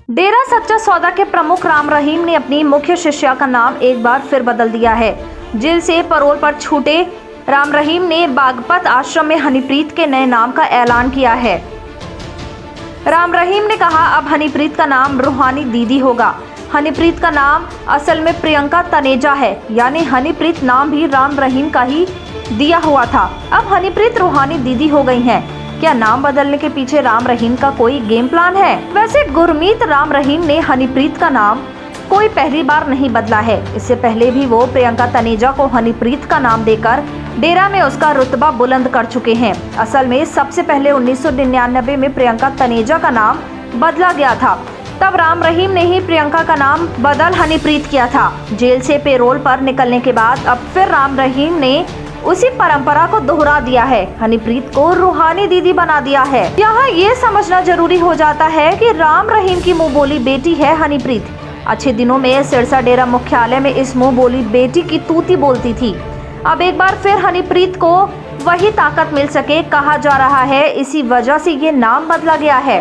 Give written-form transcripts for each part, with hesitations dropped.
डेरा सच्चा सौदा के प्रमुख राम रहीम ने अपनी मुख्य शिष्या का नाम एक बार फिर बदल दिया है। जेल से पैरोल पर छूटे राम रहीम ने बागपत आश्रम में हनीप्रीत के नए नाम का ऐलान किया है। राम रहीम ने कहा, अब हनीप्रीत का नाम रूहानी दीदी होगा। हनीप्रीत का नाम असल में प्रियंका तनेजा है, यानी हनीप्रीत नाम भी राम रहीम का ही दिया हुआ था। अब हनीप्रीत रूहानी दीदी हो गई हैं। क्या नाम बदलने के पीछे राम रहीम का कोई गेम प्लान है? वैसे गुरमीत राम रहीम ने हनीप्रीत का नाम कोई पहली बार नहीं बदला है। इससे पहले भी वो प्रियंका तनेजा को हनीप्रीत का नाम देकर डेरा में उसका रुतबा बुलंद कर चुके हैं। असल में सबसे पहले 1999 में प्रियंका तनेजा का नाम बदला गया था। तब राम रहीम ने ही प्रियंका का नाम बदल हनीप्रीत किया था। जेल से पैरोल पर निकलने के बाद अब फिर राम रहीम ने उसी परंपरा को दोहरा दिया है। हनीप्रीत को रूहानी दीदी बना दिया है। यहाँ ये समझना जरूरी हो जाता है कि राम रहीम की मुंह बोली बेटी है हनीप्रीत। अच्छे दिनों में सिरसा डेरा मुख्यालय में इस मुंह बोली बेटी की तूती बोलती थी। अब एक बार फिर हनीप्रीत को वही ताकत मिल सके कहा जा रहा है, इसी वजह से ये नाम बदला गया है।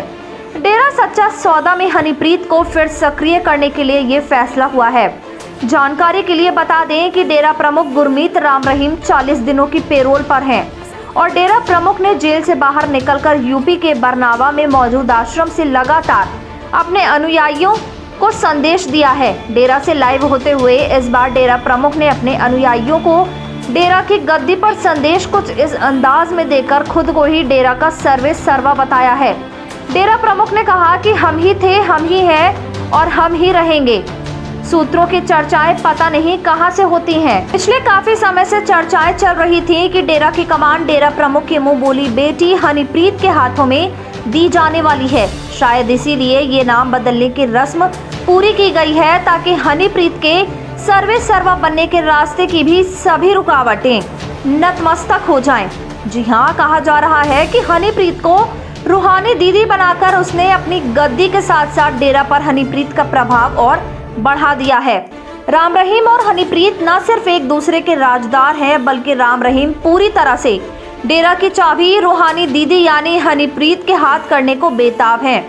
डेरा सच्चा सौदा में हनीप्रीत को फिर सक्रिय करने के लिए ये फैसला हुआ है। जानकारी के लिए बता दें कि डेरा प्रमुख गुरमीत राम रहीम 40 दिनों की पैरोल पर हैं और डेरा प्रमुख ने जेल से बाहर निकलकर यूपी के बरनावा में मौजूद आश्रम से लगातार अपने अनुयायियों को संदेश दिया है। डेरा से लाइव होते हुए इस बार डेरा प्रमुख ने अपने अनुयायियों को डेरा की गद्दी पर संदेश कुछ इस अंदाज में देकर खुद को ही डेरा का सर्वे सर्वा बताया है। डेरा प्रमुख ने कहा कि हम ही थे, हम ही हैं और हम ही रहेंगे। सूत्रों की चर्चाएं पता नहीं कहां से होती हैं। पिछले काफी समय से चर्चाएं चल रही थी कि डेरा की कमान डेरा प्रमुख की मुंह बोली बेटी हनीप्रीत के हाथों में दी जाने वाली है। शायद इसीलिए ये नाम बदलने की रस्म पूरी की गई है, ताकि हनीप्रीत के सर्वे सर्वा बनने के रास्ते की भी सभी रुकावटें नतमस्तक हो जाएं। जी हाँ, कहा जा रहा है कि हनीप्रीत को रूहानी दीदी बनाकर उसने अपनी गद्दी के साथ साथ डेरा पर हनीप्रीत का प्रभाव और बढ़ा दिया है। राम रहीम और हनीप्रीत न सिर्फ एक दूसरे के राजदार हैं, बल्कि राम रहीम पूरी तरह से डेरा की चाबी रूहानी दीदी यानी हनीप्रीत के हाथ करने को बेताब हैं।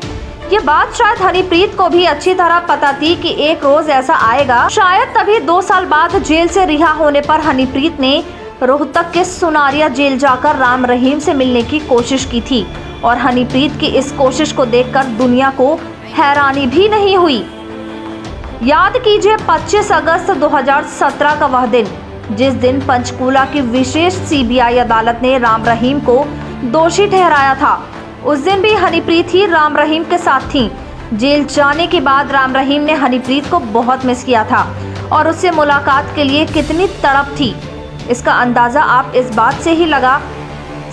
ये बात शायद हनीप्रीत को भी अच्छी तरह पता थी कि एक रोज ऐसा आएगा। शायद तभी 2 साल बाद जेल से रिहा होने पर हनीप्रीत ने रोहतक के सुनारिया जेल जाकर राम रहीम से मिलने की कोशिश की थी और हनीप्रीत की इस कोशिश को देखकर दुनिया को हैरानी भी नहीं हुई। याद कीजिए 25 अगस्त 2017 का वह दिन, जिस दिन पंचकूला की विशेष सीबीआई अदालत ने राम रहीम को दोषी ठहराया था। उस दिन भी हनीप्रीत ही राम रहीम के साथ थी। जेल जाने के बाद राम रहीम ने हनीप्रीत को बहुत मिस किया था और उससे मुलाकात के लिए कितनी तड़प थी, इसका अंदाजा आप इस बात से ही लगा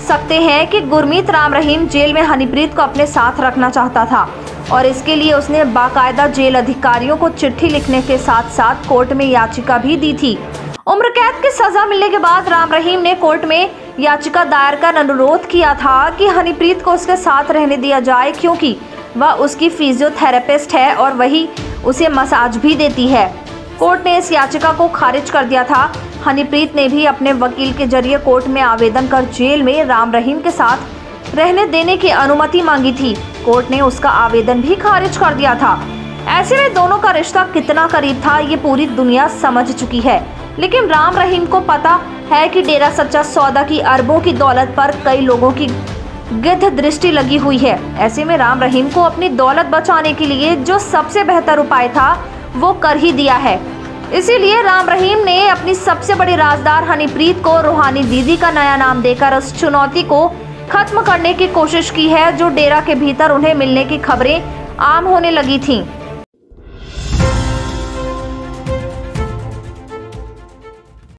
सकते हैं कि गुरमीत राम रहीम जेल में हनीप्रीत को अपने साथ रखना चाहता था और इसके लिए उसने बाकायदा जेल अधिकारियों को चिट्ठी लिखने के साथ साथ कोर्ट में याचिका भी दी थी। उम्र कैद की सजा मिलने के बाद राम रहीम ने कोर्ट में याचिका दायर कर अनुरोध किया था कि हनीप्रीत को उसके साथ रहने दिया जाए, क्योंकि वह उसकी फिजियोथेरेपिस्ट है और वही उसे मसाज भी देती है। कोर्ट ने इस याचिका को खारिज कर दिया था। हनीप्रीत ने भी अपने वकील के जरिए कोर्ट में आवेदन कर जेल में राम रहीम के साथ रहने देने की अनुमति मांगी थी। कोर्ट ने उसका आवेदन भी खारिज कर दिया था। ऐसे में दोनों का रिश्ता कितना करीब था ये पूरी दुनिया समझ चुकी है। लेकिन राम रहीम को पता है कि डेरा सच्चा सौदा की अरबों की दौलत पर कई लोगों की गिद्ध दृष्टि लगी हुई है। ऐसे में राम रहीम को अपनी दौलत बचाने के लिए जो सबसे बेहतर उपाय था वो कर ही दिया है। इसीलिए राम रहीम ने अपनी सबसे बड़ी राजदार हनीप्रीत को रूहानी दीदी का नया नाम देकर उस चुनौती को खत्म करने की कोशिश की है जो डेरा के भीतर उन्हें मिलने की खबरें आम होने लगी थीं।